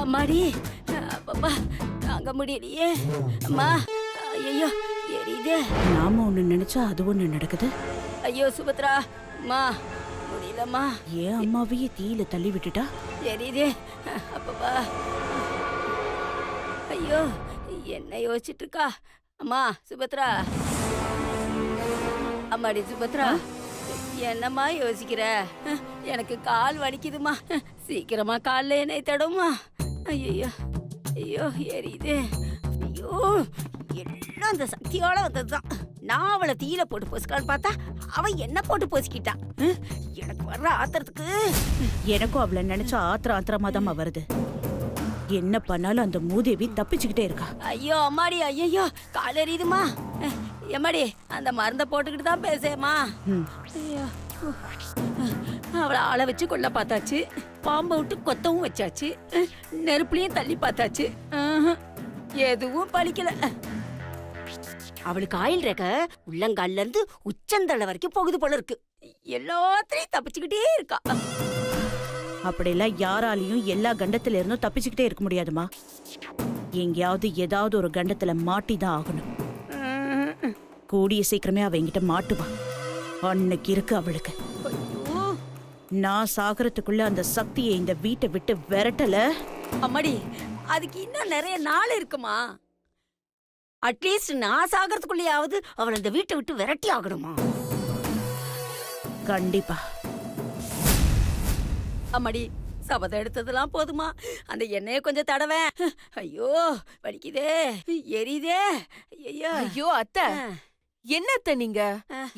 அம்மாடி, அப்பா தாங்க முடியலையே. அம்மா, ஐயோ எரியுது. நாம ஒண்ணு நினைச்சா அது ஒண்ணு நடக்குது. ஐயோ சுபத்ரா, அம்மா முடியலம்மா. ஏன் அம்மாவையே தீயில தள்ளி விட்டுட்டா? எரியுது அப்பப்பா. ஐயோ என்ன யோசிச்சுட்டு இருக்கா? அம்மா சுபத்ரா, அம்மாடி சுபத்ரா, என்னம்மா யோசிக்கிற? எனக்கு கால் வலிக்குதுமா, சீக்கிரமா கால்ல என்னை தடுமா. ஐயோ ஐயோ எரியுது. ஐயோ எல்லாம் அந்த சக்தியோட வந்ததுதான். நான் அவளை தீயில போட்டு பொசுக்கான்னு பார்த்தா அவன் என்ன போட்டு பொசுக்கிட்டான். எனக்கு வர்ற ஆத்திரத்துக்கு எனக்கும் அவளை நினைச்சா ஆத்திரமா தான் வருது. என்ன பண்ணாலும் அந்த மூதேவி தப்பிச்சுக்கிட்டே இருக்கா. ஐயோ அம்மாடி, ஐயோ கால் எரியுதுமா. எம்மாடி அந்த மருந்தை போட்டுக்கிட்டு தான் பேசேம்மா. ஐயோ அவளை ஆளை வச்சு கொல்ல பார்த்தாச்சு, பாம்பை விட்டு கொத்தவும் வச்சாச்சு, நெருப்புலையும் தள்ளி பார்த்தாச்சு, எதுவும் பலிக்கல. அவளுக்கு ஆயில் ரேக உள்ளங்கால்ல இருந்து உச்சந்தலை வரைக்கும் போகுது போல இருக்கு. எல்லாத்தையும் தப்பிச்சுக்கிட்டே இருக்கா. அப்படியெல்லாம் யாராலையும் எல்லா கண்டத்துல இருந்தும் தப்பிச்சுக்கிட்டே இருக்க முடியாதுமா. எங்கேயாவது ஏதாவது ஒரு கண்டத்துல மாட்டிதான் ஆகணும். கூடிய சீக்கிரமே அவ என்கிட்ட மாட்டுவா. அன்னைக்கு இருக்கு அவளுக்கு. நான் சாகரத்துக்குள்ள அந்த சக்தியை இந்த வீட்டை விட்டு விரட்டல. அம்மாடி, அதுக்கு இன்னும் நிறைய நாள் இருக்குமா. அட்லீஸ்ட் நான் சாகரத்துக்குள்ளேயாவது அவளை இந்த வீட்டை விட்டு விரட்டி ஆகணுமா. கண்டிப்பா. அம்மாடி சபதம் எடுத்ததெல்லாம் போதுமா, அந்த எண்ணெயை கொஞ்சம் தடவேன். ஐயோ வலிக்குதே, எரியுதே. ஐயோ ஐயோ அத்தை, என்னத்த நீங்க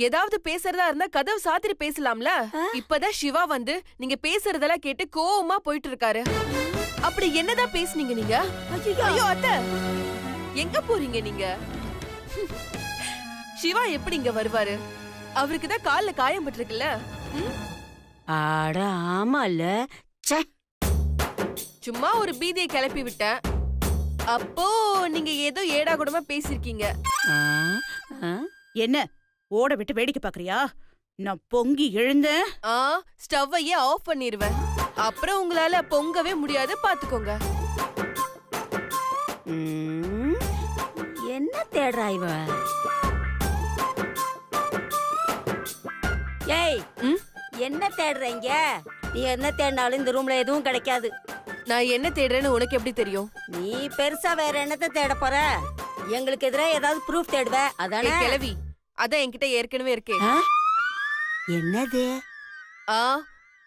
ஏதாவது பேசுறதா இருந்தா கதவு சாத்திரி பேசலாம்ல. இப்பதான் சிவா வந்து நீங்க பேசுறதெல்லாம் கேட்டு கோவமா போயிட்டு இருக்காரு. அப்படி என்னதான் பேசுனீங்க நீங்க? ஐயோ அத்தை, எங்க போறீங்க நீங்க? சிவா எப்படி இங்க வருவாரு? அவருக்குதான் கால்ல காயம் பட்டிருக்குல்ல. ஆட ஆமால. சும்மா ஒரு பீதியை கிளப்பி விட்டேன். அப்போ நீங்க ஏதோ ஏடா கூடமா பேசிருக்கீங்க. என்ன ஓட விட்டு வேடிக்கை பாக்குறியா? நான் பொங்கி எழுந்தேன். ஸ்டவ்வையே ஆஃப் பண்ணிருவேன். அப்புறம் உங்களால பொங்கவே முடியாது, பாத்துக்கோங்க. என்ன தேடுறா இவ? ஏய், என்ன தேடுறீங்க? நீ என்ன தேடினாலும் இந்த ரூம்ல எதுவும் கிடைக்காது. நான் என்ன தேடுறேன்னு உனக்கு எப்படி தெரியும்? நீ பெருசா வேற என்னத்தை தேட போற? எங்களுக்கு எதிரா ஏதாவது ப்ரூஃப் தேடுவ அதானே? கிளவி, அதான் என்கிட்ட ஏற்கனவே இருக்கே. என்னது?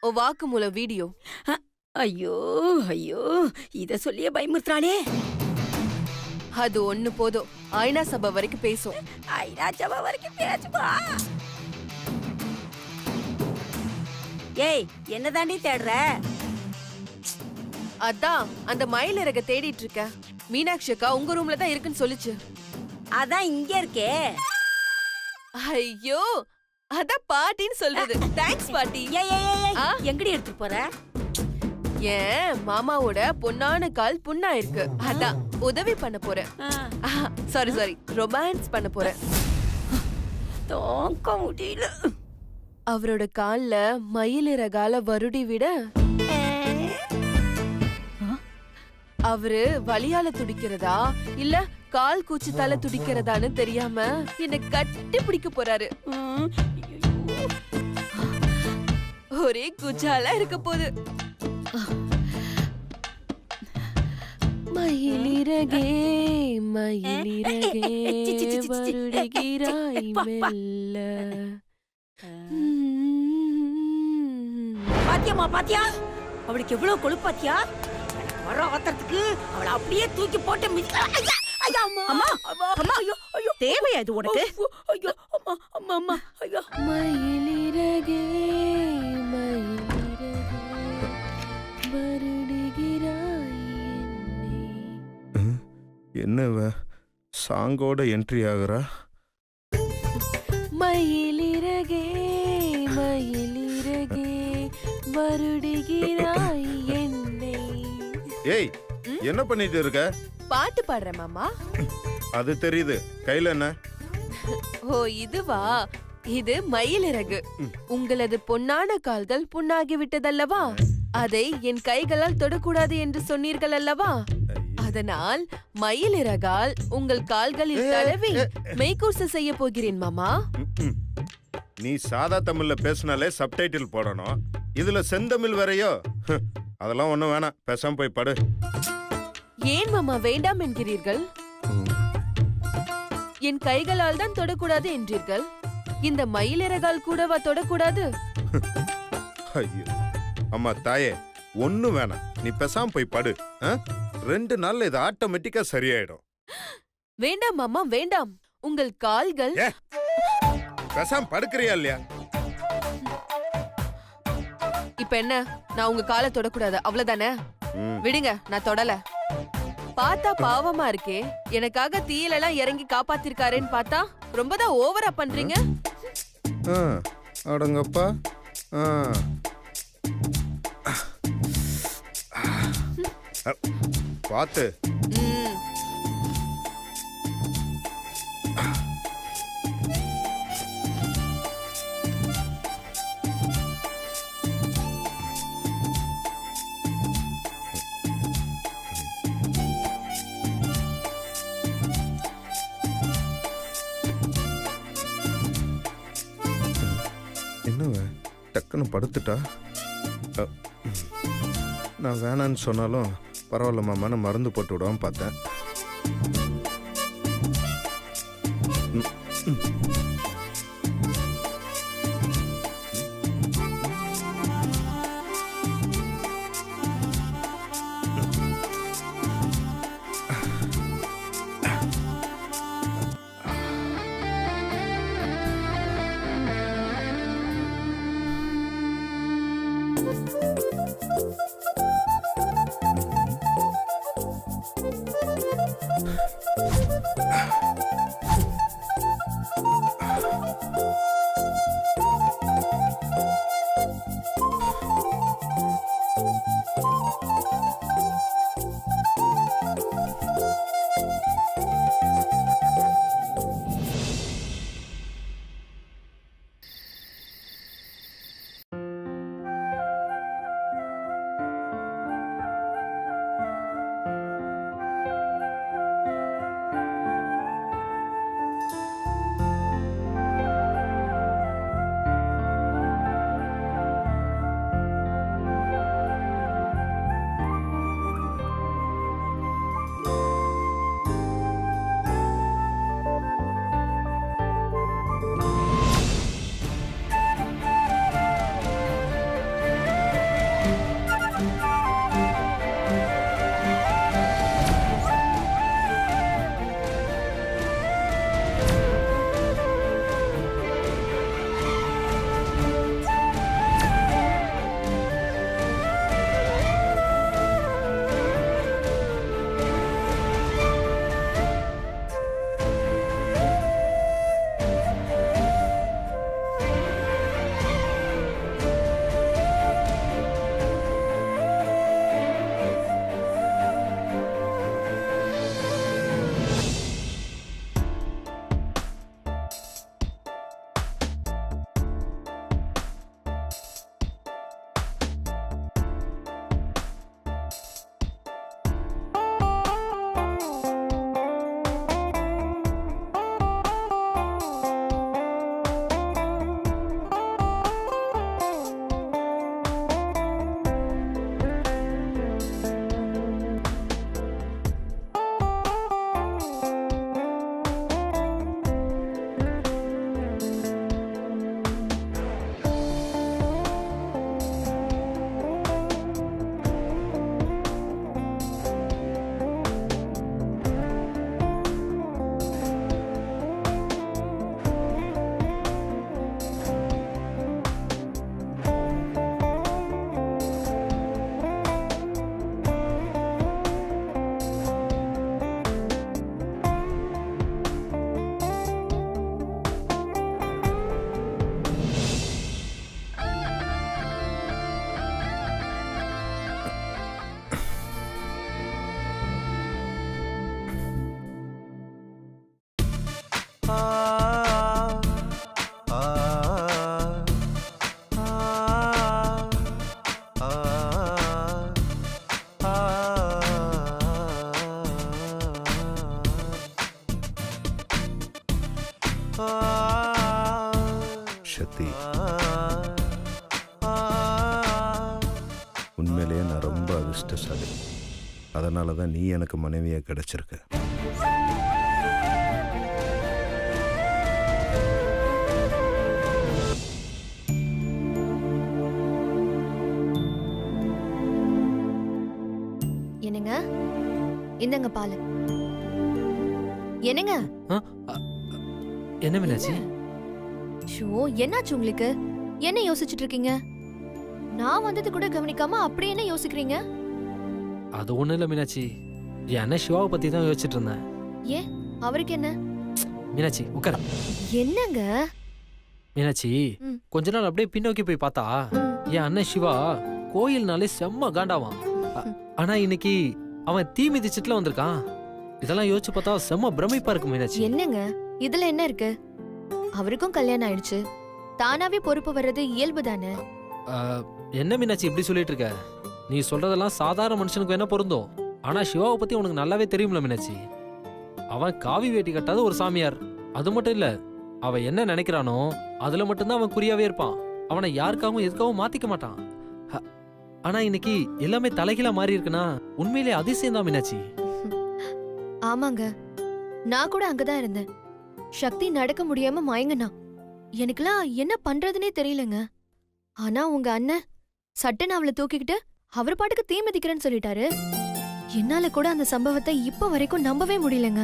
உன் வாக்குமூல வீடியோ. ஐயோ ஐயோ, இத சொல்லியே பயமுறுத்துறாளே. அது ஒண்ணு போதும், ஐநா சபை வரைக்கும் பேசும். ஐநா சபை வரைக்கும் பேசுமா? ஏய், என்னதாண்டி தேடுற? அதான் அந்த மயிலிறக தேடிட்டு இருக்க. மீனாட்சி அக்கா உங்க ரூம்ல தான் இருக்குன்னு சொல்லுச்சு. அதான் இங்க இருக்கே. ஐயோ, அதான் பாட்டின்னு சொல்றது. தேங்க்ஸ் பாட்டி. எங்கடி எடுத்து போற? ஏன் மாமாவோட பொண்ணான கால் புண்ணா இருக்கு, அதான் உதவி பண்ண போறேன். சாரி ரொமான்ஸ் பண்ண போறேன். தோக்க முடியல. அவரோட கால்ல மயிலிறகால வருடி விட அவரு வலியால துடிக்கிறதா இல்ல கால் கூச்சத்தால துடிக்கிறதான்னு தெரியாம என்ன கட்டி பிடிக்க போறாரு. ஒரே கூச்சால இருக்க போது. மயிலிறகே மயிலிறகே வருடுகிறாய் மெல்ல. பாத்தியாமா, பாத்தியா அவளுக்கு எவ்வளவு கொழுப்பு பாத்தியா? வர ஆத்திரத்துக்கு அவளை அப்படியே தூக்கி போட்டு தேவையா இது உனக்கு? ஐயோ அம்மா அம்மா அம்மா ஐயோ. மயிலிறகே மயிலிறகே வருடுகிறாய் என்னை. என்ன சாங்கோட என்ட்ரி ஆகுறா? மயிலிறகே மயிலிறகே வருடுகிறாய் என்னை. ஏய், என்ன பண்ணிட்டு இருக்க? பாட்டு பாடுறேன் மாமா. அது தெரியுது. கையில என்ன? ஓ இதுவா? இது மயிலிறகு. உங்களது பொன்னான கால்கள் புண்ணாகி விட்டதல்லவா? அதை என் கைகளால் தொடக்கூடாது என்று சொன்னீர்கள் அல்லவா? அதனால் மயிலிறகால் உங்கள் கால்களில் தடவி மெய்கூர்ச செய்ய போகிறேன் மாமா. ம்ம். நீ சாதா தமிழ்ல பேசினாலே சப்டைட்டில் போடணும். இதுல செந்தமிழ் வேறையோ? அதெல்லாம் ஒண்ணும் வேணாம், பேசாம போய் படு. ஏன் மாமா வேண்டாம் என்கிறீர்கள்? என் கைகளால் தான் தொடக்கூடாது என்றீர்கள். இந்த மயிலிறகால் கூடவா தொடக்கூடாது? ஐயோ அம்மா தாயே, ஒண்ணும் வேணாம், நீ பேசாம போய் படு. 2 நாள்ல இது ஆட்டோமேட்டிக்கா சரியாயிடும். வேண்டாம் மாமா வேண்டாம். உங்கள் கால்கள் ஏ, பேசாம படுக்கிறியா இல்லையா? இப்ப என்ன, நான் உங்க காலை தொடக்கூடாது அவ்வளவுதானே? ம். விடுங்க, நான் தொடல. பார்த்தா பாவமா இருக்கே, எனக்காக தீயில எல்லாம் இறங்கி காப்பாத்திருக்காருன்னு பார்த்தா ரொம்பதான் ஓவரா பண்றீங்க. ஆ, அடங்கப்பா. ஆ. பாத்து. ம். என்னவ டக்குன்னு படுத்துட்டா? அ, நான் வேணான்னு சொன்னாலும் பரவாயில்ல மாமான்னு மருந்து போட்டு விடாம பார்த்தேன். ம், ம். உண்மையிலேயே நான் ரொம்ப அதிர்ஷ்டசாலி. அதனால தான் நீ எனக்கு மனைவியா கிடைச்சிருக்க. என்னங்க இந்தங்க பால். என்னங்க என்ன மீனாட்சி? ஷோ என்னாச்சு உங்களுக்கு? என்ன யோசிச்சுட்டு இருக்கீங்க? நான் வந்தது கூட கவனிக்காம அப்படி என்ன யோசிக்கிறீங்க? அது ஒண்ணும் இல்ல மீனாட்சி, என் அண்ணன் சிவாவை பத்தி தான் யோசிச்சுட்டு இருந்தேன். ஏன் அவருக்கு என்ன? மீனாட்சி உட்கார. என்னங்க? மீனாட்சி ம். கொஞ்ச நாள் அப்படியே பின்னோக்கி போய் பார்த்தா என் அண்ணன் சிவா கோயில்னாலே செம்ம காண்டாவான். ஆனா இன்னைக்கு அவன் தீ மிதிச்சிட்டுல வந்திருக்கான். இதெல்லாம் யோசிச்சு பார்த்தா செம்ம பிரமிப்பா இருக்கு மீனாட்சி. என்னங்க இதுல என்ன இருக்கு? அவருக்கும் கல்யாணம் ஆயிடுச்சு. தானாவே பொறுப்பு வர்றது இயல்பு தானே. என்ன மீனாட்சி இப்படி சொல்லிட்டு இருக்க? நீ சொல்றதெல்லாம் சாதாரண மனுஷனுக்கு என்ன பொருந்தும். ஆனா சிவாவை பத்தி உனக்கு நல்லாவே தெரியும்ல மீனாட்சி. அவன் காவி வேட்டி கட்டாத ஒரு சாமியார். அது மட்டும் இல்ல, அவன் என்ன நினைக்கிறானோ அதுல மட்டும்தான் அவன் குறியாவே இருப்பான். அவனை யாருக்காகவும் எதுக்காகவும் மாத்திக்க மாட்டான். ஆனா இன்னைக்கு எல்லாமே தலைகீழா மாறி இருக்குன்னா உண்மையிலே அதிசயம் தான் மீனாட்சி. ஆமாங்க, நான் கூட அங்கதான் இருந்தேன். சக்தி நடக்க முடியாம மயங்கனா. எனக்குலாம் என்ன பண்றதுனே தெரியலங்க. ஆனா உங்க அண்ணன் சட்டுன்னு அவளை தூக்கிக்கிட்டு அவர் பாட்டுக்கு தீ மிதிக்கிறேன்னு சொல்லிட்டாரு. என்னால கூட அந்த சம்பவத்தை இப்ப வரைக்கும் நம்பவே முடியலங்க.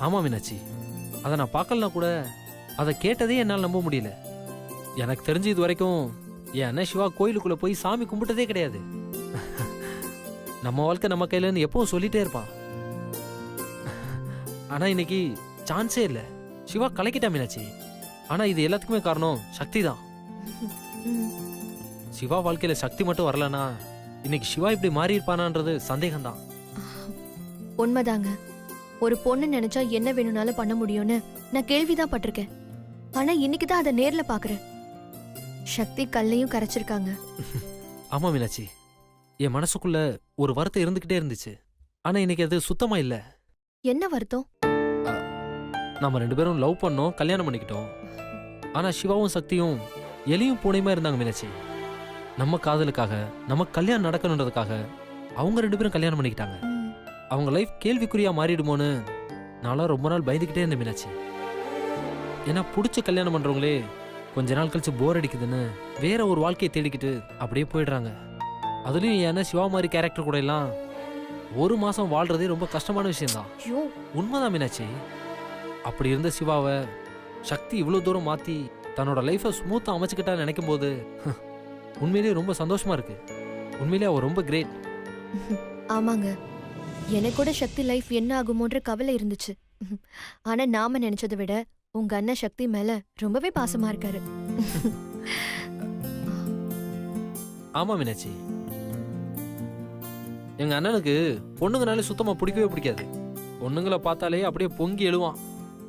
ஆமா மீனாட்சி, அதை நான் பார்க்கலனா கூட அதை கேட்டதே என்னால் நம்ப முடியல. எனக்கு தெரிஞ்சு இது வரைக்கும் என் அண்ணன் சிவா கோயிலுக்குள்ள போய் சாமி கும்பிட்டதே கிடையாது. நம்ம வாழ்க்கை நம்ம கையிலன்னு எப்பவும் சொல்லிட்டே இருப்பான். ஆனா இன்னைக்கு சான்ஸே இல்ல. சிவா கலக்கிட்டா மீனாட்சி. ஆனா இது எல்லாத்துக்குமே காரணம் சக்தி தான். ம். சிவா வாழ்க்கையில சக்தி மட்டும் வரலனா இன்னைக்கு சிவா இப்படி மாறி இருப்பானான்றது சந்தேகம்தான். உண்மைதாங்க. ஒரு பொண்ணு நினைச்சா என்ன வேணும்னாலும் பண்ண முடியும்னு நான் கேள்விதான் பட்டிருக்கேன். ஆனா இன்னைக்குதான் அதை நேர்ல பாக்குறேன். சக்தி கல்லையும் கரைச்சிருக்காங்க. ஆமா மீனாட்சி, என் மனசுக்குள்ள ஒரு வருத்தம் இருந்துகிட்டே இருந்துச்சு. ஆனா இன்னைக்கு அது சுத்தமா இல்ல. என்ன வருத்தம்? நம்ம 2 பேரும் லவ் பண்ணோம், கல்யாணம் பண்ணிக்கிட்டோம். ஆனா சிவாவும் சக்தியும் எலியும் பூனையுமா இருந்தாங்க மீனாட்சி. நம்ம காதலுக்காக நமக்கு கல்யாணம் நடக்கணுன்றதுக்காக அவங்க 2 பேரும் கல்யாணம் பண்ணிக்கிட்டாங்க. ம். அவங்க லைஃப் கேள்விக்குறியா மாறிடுமோன்னு நான்லாம் ரொம்ப நாள் பயந்துக்கிட்டே இருந்தேன் மீனாட்சி. ஏன்னா பிடிச்ச கல்யாணம் பண்றவங்களே கொஞ்ச நாள் கழிச்சு போர் அடிக்குதுன்னு வேற ஒரு வாழ்க்கையை தேடிக்கிட்டு அப்படியே போயிடுறாங்க. அதுலயும் ஏன்னா சிவா மாதிரி கேரக்டர் கூட எல்லாம் 1 மாசம் வாழ்றதே ரொம்ப கஷ்டமான விஷயம்தான். ஐயோ, உண்மைதான் மீனாட்சி. அப்படி இருந்த சிவாவை சக்தி இவ்வளவு தூரம் மாத்தி தன்னோட லைஃபை ஸ்மூத்தா அமைச்சுக்கிட்டா நினைக்கும் போது உண்மையிலேயே ரொம்ப சந்தோஷமா இருக்கு. உண்மையிலேயே அவ ரொம்ப கிரேட். ஆமாங்க, எனக்கு கூட சக்தி லைஃப் என்ன ஆகுமோன்ற கவலை இருந்துச்சு. ஆனா நாம நினைச்சதை விட உங்க அண்ணன் சக்தி மேல ரொம்பவே பாசமா இருக்காரு. ஆமா மீனாட்சி, எங்க அண்ணனுக்கு பொண்ணுங்கனாலே சுத்தமா பிடிக்கவே பிடிக்காது. பொண்ணுங்களை பார்த்தாலே அப்படியே பொங்கி எழுவான்.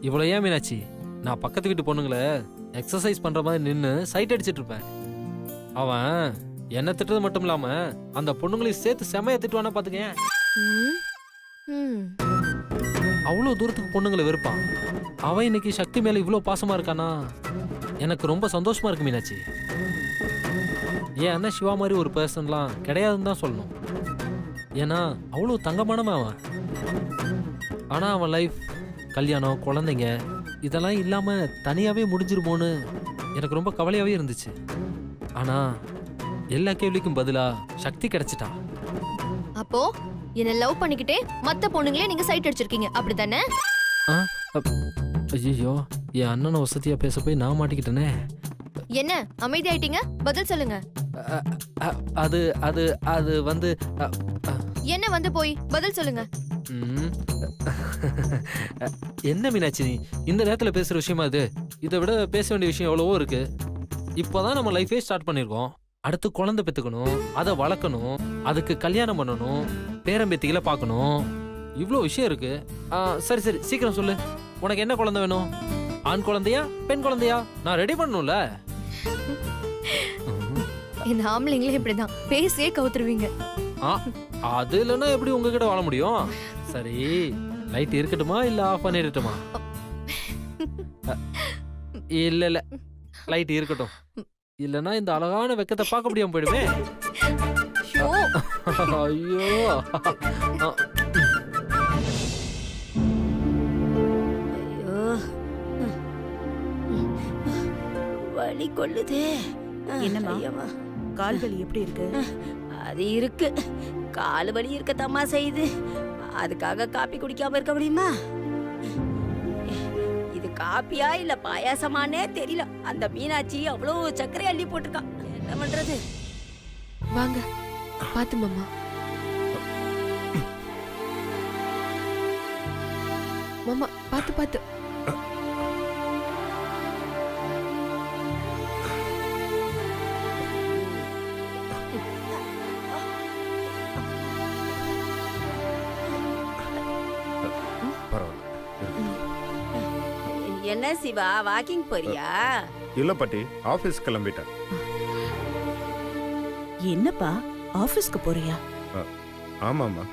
இவ்வளவு ஏன் மீனாட்சி, நான் பக்கத்து வீட்டு பொண்ணுங்களை எக்ஸசைஸ் பண்ற மாதிரி நின்று சைட் அடிச்சிட்டு இருப்பேன். அவன் என்ன திட்டுறது மட்டும் இல்லாம அந்த பொண்ணுங்களையும் சேர்த்து செமையா திட்டுவானா பாத்துக்கேன். ம். ம். அவ்வளவு தூரத்துக்கு பொண்ணுங்களை வெறுப்பான். அவன் இன்னைக்கு சக்தி மேல இவ்வளவு பாசமா இருக்கானா எனக்கு ரொம்ப சந்தோஷமா இருக்கு மீனாட்சி. என் அண்ணன் சிவா மாதிரி ஒரு பர்சன்லாம் கிடையாதுன்னு தான் சொல்லணும். ஏன்னா அவ்வளவு தங்கமானவன் அவன். ஆனா அவன் லைஃப் கல்யாணம் குழந்தைங்க இதெல்லாம் இல்லாம தனியாவே முடிஞ்சிருமோன்னு எனக்கு ரொம்ப கவலையாவே இருந்துச்சு. ஆனா எல்லா கேள்விக்கும் பதிலா சக்தி கிடைச்சிட்டா. அப்போ என்ன லவ் பண்ணிக்கிட்டே மத்த பொண்ணுங்களே நீங்க சைட் அடிச்சிருக்கீங்க, அப்படித்தானே? ஐயோ, என் அண்ணனை வசதியா பேச போய் நான் மாட்டிக்கிட்டேனே. என்ன அமைதியாயிட்டீங்க? பதில் சொல்லுங்க. அது அது அது வந்து என்ன வந்து போய் பதில் சொல்லுங்க. ம். என்ன மீனாட்சி, நீ இந்த நேரத்துல பேசுற விஷயமா இது? இதை விட பேச வேண்டிய விஷயம் எவ்வளவோ இருக்கு. இப்போதான் நம்ம லைஃபே ஸ்டார்ட் பண்ணிருக்கோம். அடுத்து குழந்தை பெத்துக்கணும், அதை வளர்க்கணும், அதுக்கு கல்யாணம் பண்ணணும், பேரம்பேத்திகளை பார்க்கணும். இவ்வளோ விஷயம் இருக்கு. சரி சரி சீக்கிரம் சொல்லு, உனக்கு என்ன குழந்தை வேணும்? ஆண் குழந்தையா பெண் குழந்தையா? நான் ரெடி பண்ணணும்ல. இந்த ஆம்பளைங்களே இப்படிதான் பேசியே கவுத்துருவீங்க. அது இல்லைன்னா எப்படி உங்ககிட்ட வாழ முடியும்? சரி, லைட் இருக்கட்டுமா இல்ல ஆஃப் பண்ணிடட்டுமா? இல்ல இல்ல, லைட் இருக்கட்டும். இல்லனா இந்த அழகான வெக்கத்தை பார்க்க முடியாம போயிடுமே. ஷோ ஐயோ. ஐயோ வலி கொள்ளுதே. என்னம்மா? ஐயம்மா. கால் வலி எப்படி இருக்கு? அது இருக்கு, கால் வலி இருக்கத்தாம்மா செய்யுது. அதுக்காக காப்பி குடிக்காம இருக்க முடியுமா? இது காப்பியா இல்ல பாயாசமானே தெரியல. அந்த மீனாட்சி அவ்வளவு சர்க்கரை அள்ளி போட்டிருக்கா. என்ன பண்றது? வாங்க பாத்து மாமா. மாமா பாத்து பாத்து. பரவாயில்ல. என்ன சிவா, வாக்கிங் போறியா? இல்ல பாட்டி, ஆபீஸ் கிளம்பிட்டேன். என்னப்பா ஆபீஸ்க்கு போறியா? ஆமாம்மா.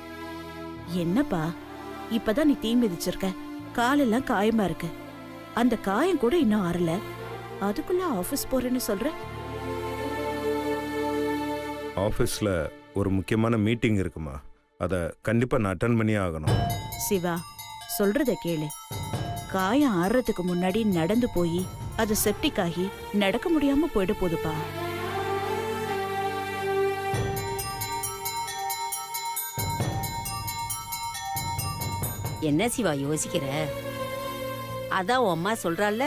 என்னப்பா இப்பதான் நீ தீ மிதிச்சிருக்க, காலெல்லாம் காயமா இருக்கு. அந்த காயம் கூட இன்னும் ஆறல, அதுக்குள்ள ஆபீஸ் போறேன்னு சொல்ற? ஆபீஸ்ல ஒரு முக்கியமான மீட்டிங் இருக்குமா, அத கண்டிப்பா நான் அட்டென்ட் பண்ணியே ஆகணும். சிவா சொல்றத கேளு. காயம் ஆறுறதுக்கு முன்னாடி நடந்து போய் அது செப்டிக் ஆகி நடக்க முடியாம போயிட போதுப்பா. என்ன சிவா யோசிக்கிற? அதான் உன் அம்மா சொல்றாள்ல,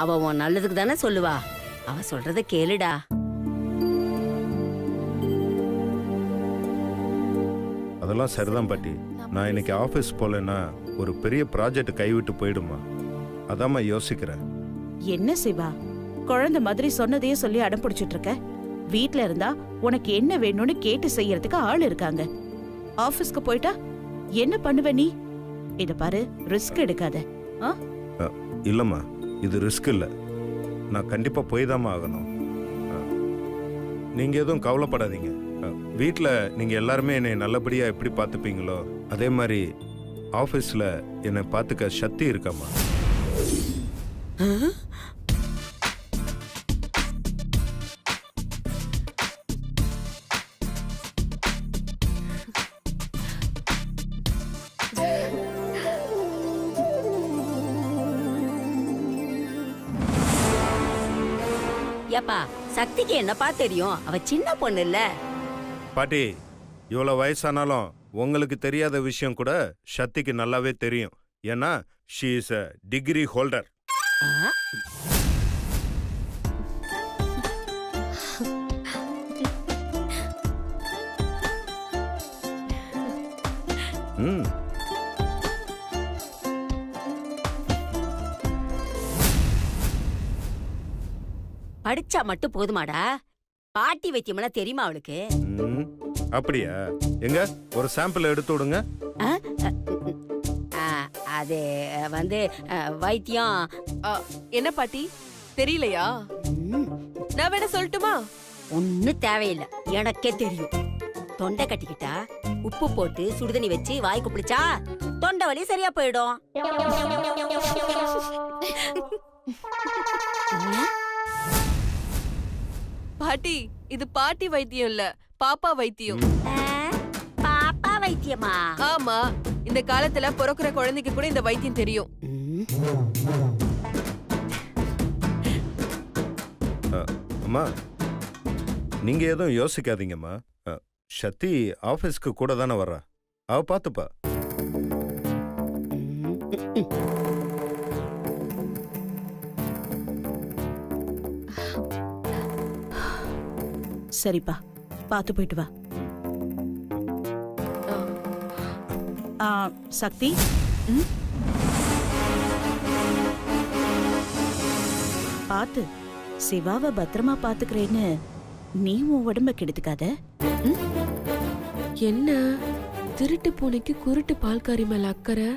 அவ உன் நல்லதுக்கு தானே சொல்லுவா. அவ சொல்றத கேளுடா. அதெல்லாம் சரிதான் பாட்டி. நான் இன்னைக்கு ஆபீஸ் போலன்னா ஒரு பெரிய ப்ராஜெக்ட் கைவிட்டு போயிடுமா, அதாம்மா யோசிக்கிறேன். என்ன சிவா குழந்தை மாதிரி சொன்னதையே சொல்லி அடம் பிடிச்சிட்டு இருக்க? வீட்ல இருந்தா உனக்கு என்ன வேணும்னு கேட்டு செய்யறதுக்கு ஆள் இருக்காங்க. ஆபீஸ்க்கு போயிட்டா என்ன பண்ணுவ நீ? இத பாரு, ரிஸ்க் எடுக்காத. இல்லம்மா, இது ரிஸ்க் இல்ல. நான் கண்டிப்பா போய் தாம்மா ஆகணும். நீங்க எதுவும் கவலைப்படாதீங்க. வீட்டில் நீங்க எல்லாருமே என்னை நல்லபடியா எப்படி பார்த்துப்பீங்களோ அதே மாதிரி ஆபீஸ்ல என்னை பார்த்துக்க சக்தி இருக்காம்மா. ஏப்பா, சக்திக்கு என்னப்பா தெரியும்? அவ சின்ன பொண்ணு இல்ல. பாட்டி, இவ்வளவு வயசானாலும் உங்களுக்கு தெரியாத விஷயம் கூட சக்திக்கு நல்லாவே தெரியும். ஏன்னா she is a degree holder. ம். படிச்சா மட்டும் போதுமாடா? பாட்டி வைத்தியம்லாம் தெரியுமா அவளுக்கு? ம். அப்படியா? எங்க ஒரு சாம்பிள் எடுத்து விடுங்க. அது வந்து வைத்தியம். என்ன பாட்டி தெரியலையா? நான் வேணா சொல்லட்டுமா? ஒன்னும் தேவையில்லை, எனக்கே தெரியும். தொண்டை கட்டிக்கிட்டா உப்பு போட்டு சுடுதண்ணி வச்சு வாய் குப்பிடிச்சா தொண்டை வலி சரியா போயிடும். பாட்டி இது பாட்டி வைத்தியம் இல்ல, பாப்பா வைத்தியம். பாப்பா வைத்தியமா? ஆமா, இந்த காலத்துல பிறக்கிற குழந்தைக்கு கூட இந்த வைத்தியம் தெரியும். அம்மா, நீங்க எதுவும் யோசிக்காதீங்கம்மா. சக்தி ஆபீஸ்க்கு கூட தானே வர்றா, அவ பாத்துப்பா. சரிப்பா, பாத்து போயிட்டு வா. சக்தி, பாத்து சிவாவை பத்திரமா பாத்துக்கிறேன்னு நீ உன் உடம்ப கெடுத்துக்காத. என்ன திருட்டு பூனைக்கு குருட்டு பால்காரி மேல அக்கறை?